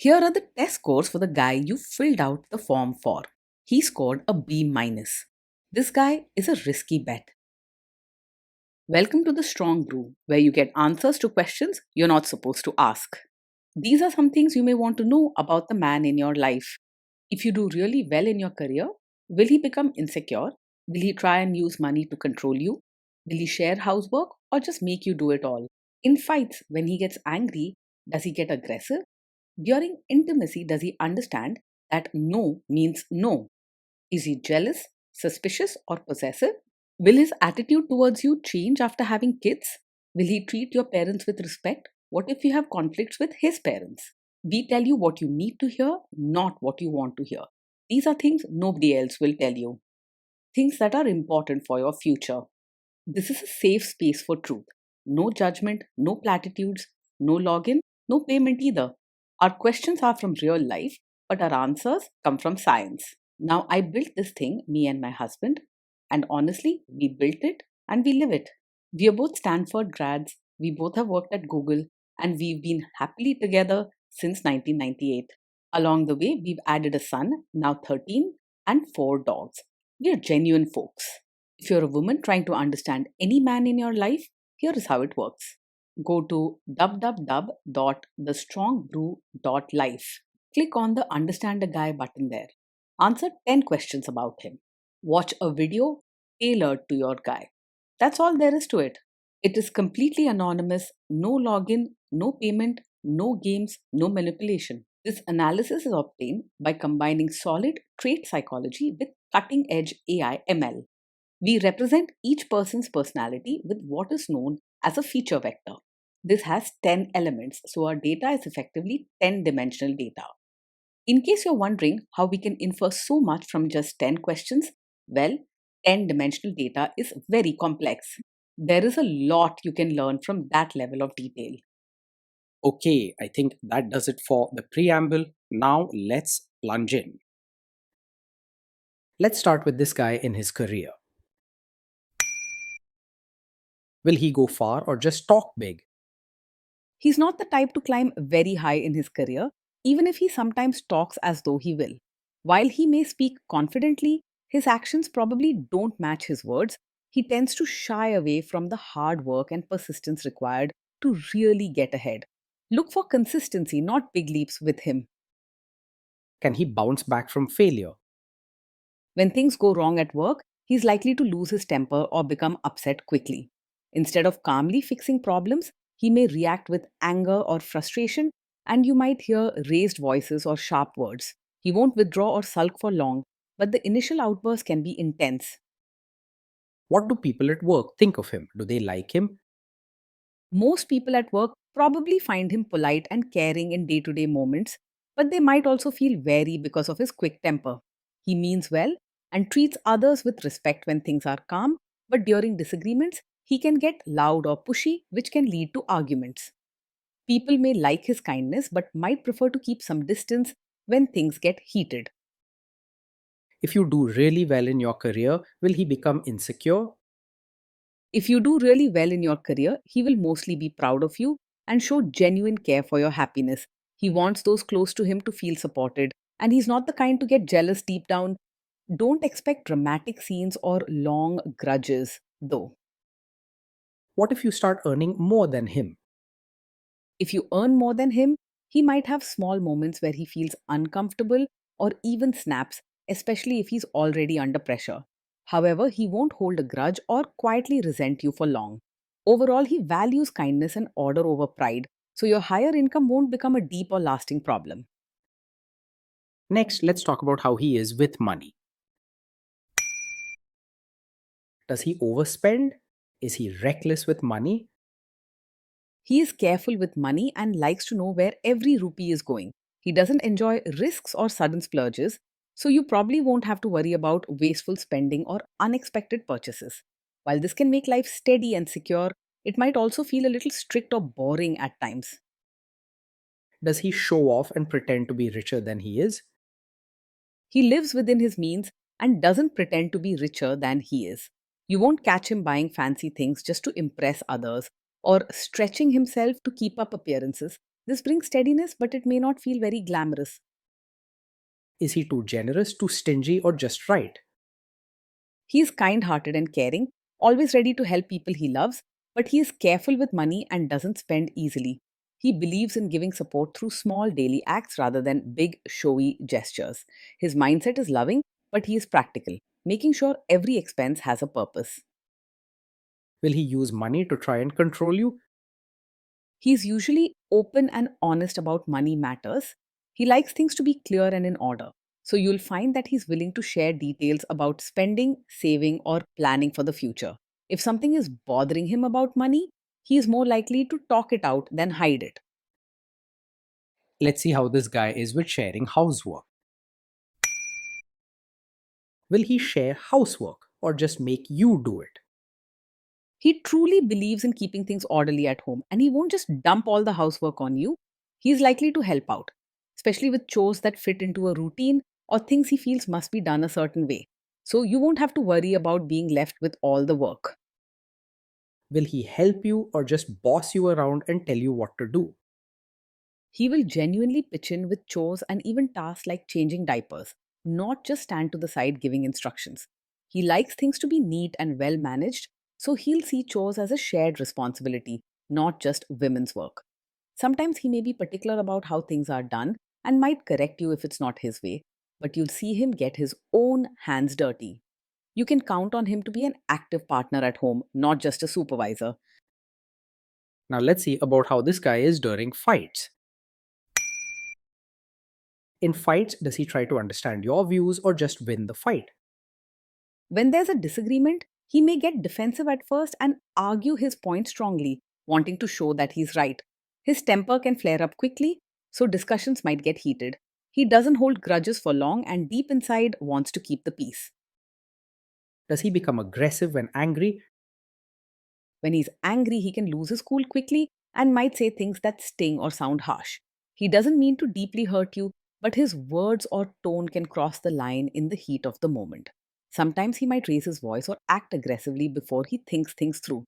Here are the test scores for the guy you filled out the form for. He scored a B minus. This guy is a risky bet. Welcome to the Strong Brew, where you get answers to questions you're not supposed to ask. These are some things you may want to know about the man in your life. If you do really well in your career, will he become insecure? Will he try and use money to control you? Will he share housework or just make you do it all? In fights, when he gets angry, does he get aggressive? During intimacy, does he understand that no means no? Is he jealous, suspicious, or possessive? Will his attitude towards you change after having kids? Will he treat your parents with respect? What if you have conflicts with his parents? We tell you what you need to hear, not what you want to hear. These are things nobody else will tell you. Things that are important for your future. This is a safe space for truth. No judgment, no platitudes, no login, no payment either. Our questions are from real life, but our answers come from science. Now, I built this thing, me and my husband, and honestly, we built it and we live it. We are both Stanford grads, we both have worked at Google, and we've been happily together since 1998. Along the way, we've added a son, now 13, and 4 dogs. We are genuine folks. If you're a woman trying to understand any man in your life, here is how it works. Go to www.thestrongbrew.life. Click on the Understand a Guy button there. Answer 10 questions about him. Watch a video tailored to your guy. That's all there is to it. It is completely anonymous, no login, no payment, no games, no manipulation. This analysis is obtained by combining solid trait psychology with cutting edge AI ML. We represent each person's personality with what is known as a feature vector. This has 10 elements, so our data is effectively 10-dimensional data. In case you're wondering how we can infer so much from just 10 questions, well, 10-dimensional data is very complex. There is a lot you can learn from that level of detail. Okay, I think that does it for the preamble. Now let's plunge in. Let's start with this guy in his career. Will he go far or just talk big? He's not the type to climb very high in his career, even if he sometimes talks as though he will. While he may speak confidently, his actions probably don't match his words. He tends to shy away from the hard work and persistence required to really get ahead. Look for consistency, not big leaps with him. Can he bounce back from failure? When things go wrong at work, he's likely to lose his temper or become upset quickly. Instead of calmly fixing problems, he may react with anger or frustration, and you might hear raised voices or sharp words. He won't withdraw or sulk for long, but the initial outburst can be intense. What do people at work think of him? Do they like him? Most people at work probably find him polite and caring in day to day moments, but they might also feel wary because of his quick temper. He means well and treats others with respect when things are calm, but during disagreements, he can get loud or pushy, which can lead to arguments. People may like his kindness but might prefer to keep some distance when things get heated. If you do really well in your career, will he become insecure? If you do really well in your career, he will mostly be proud of you and show genuine care for your happiness. He wants those close to him to feel supported, and he's not the kind to get jealous deep down. Don't expect dramatic scenes or long grudges, though. What if you start earning more than him? If you earn more than him, he might have small moments where he feels uncomfortable or even snaps, especially if he's already under pressure. However, he won't hold a grudge or quietly resent you for long. Overall, he values kindness and order over pride, so your higher income won't become a deep or lasting problem. Next, let's talk about how he is with money. Does he overspend? Is he reckless with money? He is careful with money and likes to know where every rupee is going. He doesn't enjoy risks or sudden splurges, so you probably won't have to worry about wasteful spending or unexpected purchases. While this can make life steady and secure, it might also feel a little strict or boring at times. Does he show off and pretend to be richer than he is? He lives within his means and doesn't pretend to be richer than he is. You won't catch him buying fancy things just to impress others or stretching himself to keep up appearances. This brings steadiness, but it may not feel very glamorous. Is he too generous, too stingy, or just right? He is kind hearted and caring, always ready to help people he loves, but he is careful with money and doesn't spend easily. He believes in giving support through small daily acts rather than big, showy gestures. His mindset is loving, but he is practical, making sure every expense has a purpose. Will he use money to try and control you? He's usually open and honest about money matters. He likes things to be clear and in order. So you'll find that he's willing to share details about spending, saving, or planning for the future. If something is bothering him about money, he is more likely to talk it out than hide it. Let's see how this guy is with sharing housework. Will he share housework or just make you do it? He truly believes in keeping things orderly at home and he won't just dump all the housework on you. He's likely to help out, especially with chores that fit into a routine or things he feels must be done a certain way. So you won't have to worry about being left with all the work. Will he help you or just boss you around and tell you what to do? He will genuinely pitch in with chores and even tasks like changing diapers, not just stand to the side giving instructions. He likes things to be neat and well managed, so he'll see chores as a shared responsibility, not just women's work. Sometimes he may be particular about how things are done and might correct you if it's not his way, but you'll see him get his own hands dirty. You can count on him to be an active partner at home, not just a supervisor. Now let's see about how this guy is during fights. In fights, does he try to understand your views or just win the fight? When there's a disagreement, he may get defensive at first and argue his point strongly, wanting to show that he's right. His temper can flare up quickly, so discussions might get heated. He doesn't hold grudges for long and deep inside wants to keep the peace. Does he become aggressive when angry? When he's angry, he can lose his cool quickly and might say things that sting or sound harsh. He doesn't mean to deeply hurt you, but his words or tone can cross the line in the heat of the moment. Sometimes he might raise his voice or act aggressively before he thinks things through.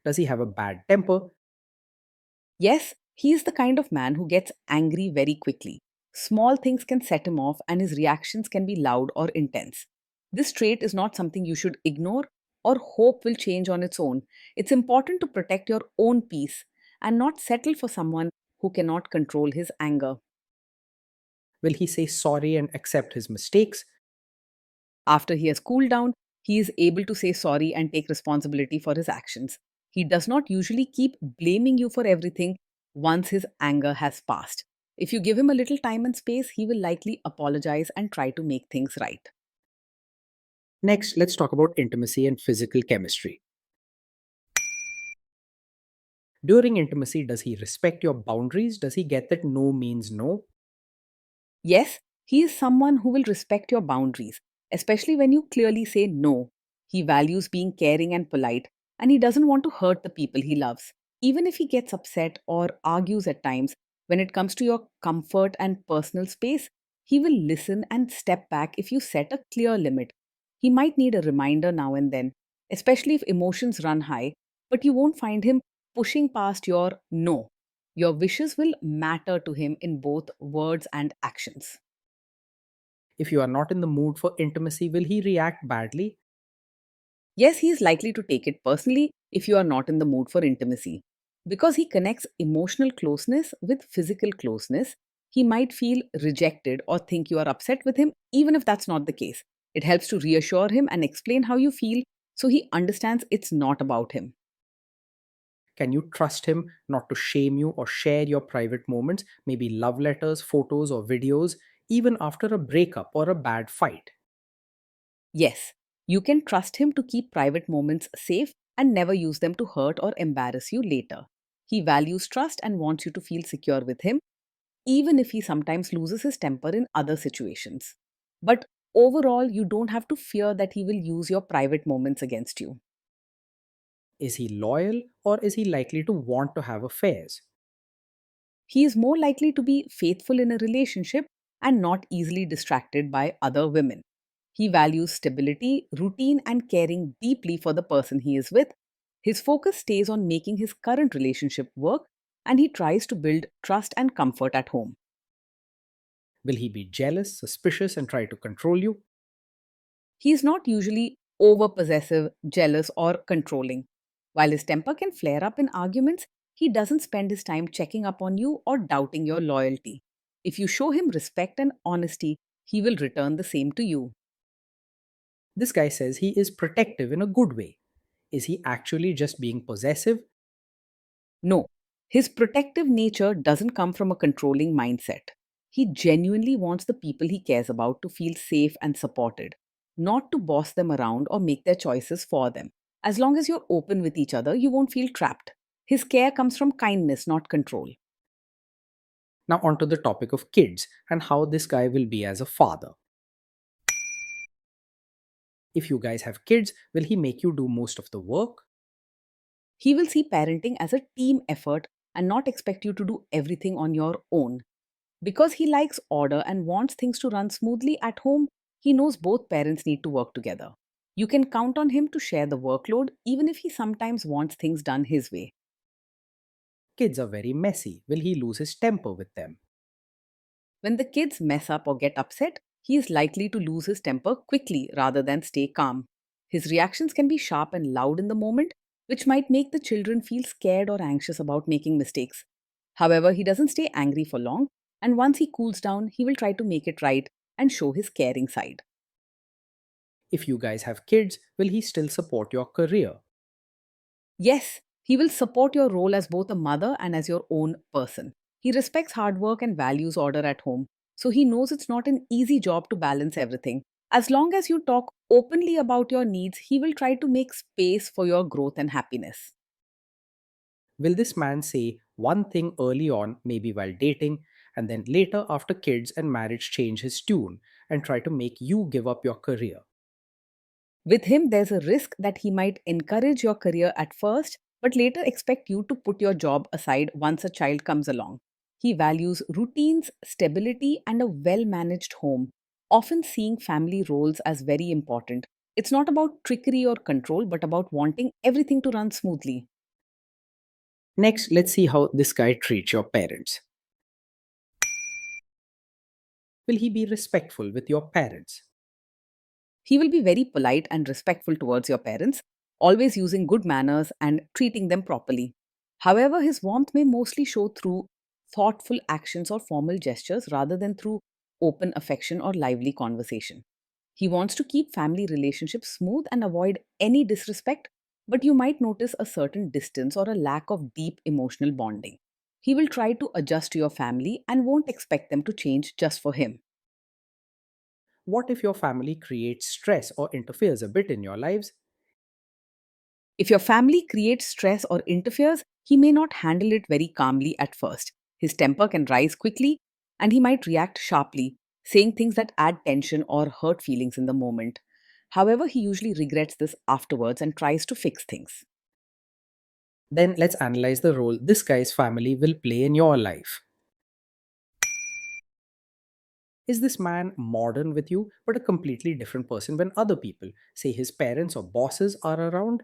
Does he have a bad temper? Yes, he is the kind of man who gets angry very quickly. Small things can set him off, and his reactions can be loud or intense. This trait is not something you should ignore or hope will change on its own. It's important to protect your own peace and not settle for someone who cannot control his anger. Will he say sorry and accept his mistakes? After he has cooled down, he is able to say sorry and take responsibility for his actions. He does not usually keep blaming you for everything once his anger has passed. If you give him a little time and space, he will likely apologize and try to make things right. Next, let's talk about intimacy and physical chemistry. During intimacy, does he respect your boundaries? Does he get that no means no? Yes, he is someone who will respect your boundaries, especially when you clearly say no. He values being caring and polite, and he doesn't want to hurt the people he loves. Even if he gets upset or argues at times, when it comes to your comfort and personal space, he will listen and step back if you set a clear limit. He might need a reminder now and then, especially if emotions run high, but you won't find him pushing past your no. Your wishes will matter to him in both words and actions. If you are not in the mood for intimacy, will he react badly? Yes, he is likely to take it personally if you are not in the mood for intimacy. Because he connects emotional closeness with physical closeness, he might feel rejected or think you are upset with him, even if that's not the case. It helps to reassure him and explain how you feel so he understands it's not about him. Can you trust him not to shame you or share your private moments, maybe love letters, photos, or videos, even after a breakup or a bad fight? Yes, you can trust him to keep private moments safe and never use them to hurt or embarrass you later. He values trust and wants you to feel secure with him, even if he sometimes loses his temper in other situations. But overall, you don't have to fear that he will use your private moments against you. Is he loyal or is he likely to want to have affairs? He is more likely to be faithful in a relationship and not easily distracted by other women. He values stability, routine, and caring deeply for the person he is with. His focus stays on making his current relationship work and he tries to build trust and comfort at home. Will he be jealous, suspicious, and try to control you? He is not usually over possessive, jealous, or controlling. While his temper can flare up in arguments, he doesn't spend his time checking up on you or doubting your loyalty. If you show him respect and honesty, he will return the same to you. This guy says he is protective in a good way. Is he actually just being possessive? No, his protective nature doesn't come from a controlling mindset. He genuinely wants the people he cares about to feel safe and supported, not to boss them around or make their choices for them. As long as you're open with each other, you won't feel trapped. His care comes from kindness, not control. Now, onto the topic of kids and how this guy will be as a father. If you guys have kids, will he make you do most of the work? He will see parenting as a team effort and not expect you to do everything on your own. Because he likes order and wants things to run smoothly at home, he knows both parents need to work together. You can count on him to share the workload, even if he sometimes wants things done his way. Kids are very messy. Will he lose his temper with them? When the kids mess up or get upset, he is likely to lose his temper quickly rather than stay calm. His reactions can be sharp and loud in the moment, which might make the children feel scared or anxious about making mistakes. However, he doesn't stay angry for long, and once he cools down, he will try to make it right and show his caring side. If you guys have kids, will he still support your career? Yes, he will support your role as both a mother and as your own person. He respects hard work and values order at home, so he knows it's not an easy job to balance everything. As long as you talk openly about your needs, he will try to make space for your growth and happiness. Will this man say one thing early on, maybe while dating, and then later after kids and marriage change his tune and try to make you give up your career? With him, there's a risk that he might encourage your career at first, but later expect you to put your job aside once a child comes along. He values routines, stability, and a well managed home, often seeing family roles as very important. It's not about trickery or control, but about wanting everything to run smoothly. Next, let's see how this guy treats your parents. Will he be respectful with your parents? He will be very polite and respectful towards your parents, always using good manners and treating them properly. However, his warmth may mostly show through thoughtful actions or formal gestures rather than through open affection or lively conversation. He wants to keep family relationships smooth and avoid any disrespect, but you might notice a certain distance or a lack of deep emotional bonding. He will try to adjust to your family and won't expect them to change just for him. What if your family creates stress or interferes a bit in your lives? If your family creates stress or interferes, he may not handle it very calmly at first. His temper can rise quickly and he might react sharply, saying things that add tension or hurt feelings in the moment. However, he usually regrets this afterwards and tries to fix things. Then let's analyze the role this guy's family will play in your life. Is this man modern with you, but a completely different person when other people, say his parents or bosses, are around?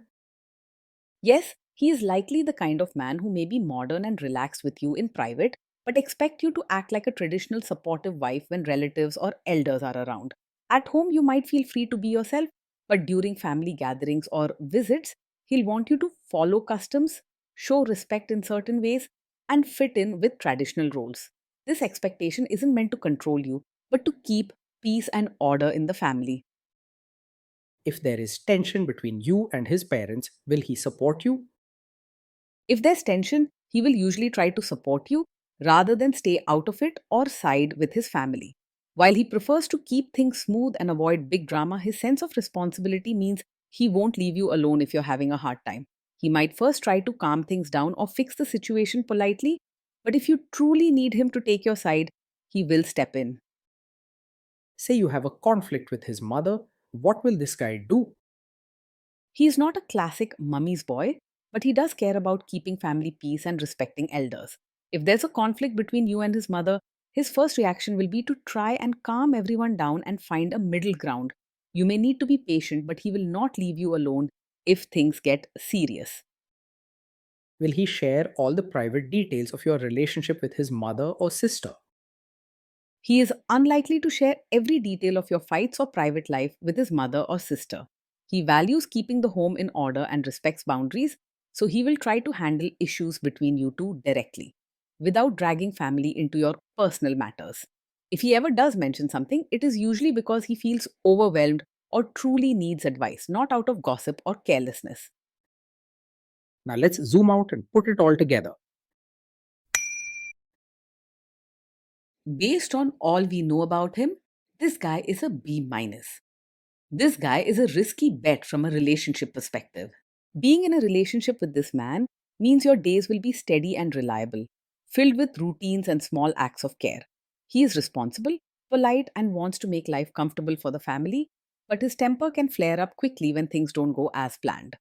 Yes, he is likely the kind of man who may be modern and relaxed with you in private, but expect you to act like a traditional supportive wife when relatives or elders are around. At home, you might feel free to be yourself, but during family gatherings or visits, he'll want you to follow customs, show respect in certain ways, and fit in with traditional roles. This expectation isn't meant to control you, but to keep peace and order in the family. If there is tension between you and his parents, will he support you? If there's tension, he will usually try to support you rather than stay out of it or side with his family. While he prefers to keep things smooth and avoid big drama, his sense of responsibility means he won't leave you alone if you're having a hard time. He might first try to calm things down or fix the situation politely, but if you truly need him to take your side, he will step in. Say you have a conflict with his mother, what will this guy do? He is not a classic mummy's boy, but he does care about keeping family peace and respecting elders. If there's a conflict between you and his mother, his first reaction will be to try and calm everyone down and find a middle ground. You may need to be patient, but he will not leave you alone if things get serious. Will he share all the private details of your relationship with his mother or sister? He is unlikely to share every detail of your fights or private life with his mother or sister. He values keeping the home in order and respects boundaries, so he will try to handle issues between you two directly, without dragging family into your personal matters. If he ever does mention something, it is usually because he feels overwhelmed or truly needs advice, not out of gossip or carelessness. Now let's zoom out and put it all together. Based on all we know about him, this guy is a B minus. This guy is a risky bet from a relationship perspective. Being in a relationship with this man means your days will be steady and reliable, filled with routines and small acts of care. He is responsible, polite, and wants to make life comfortable for the family, but his temper can flare up quickly when things don't go as planned.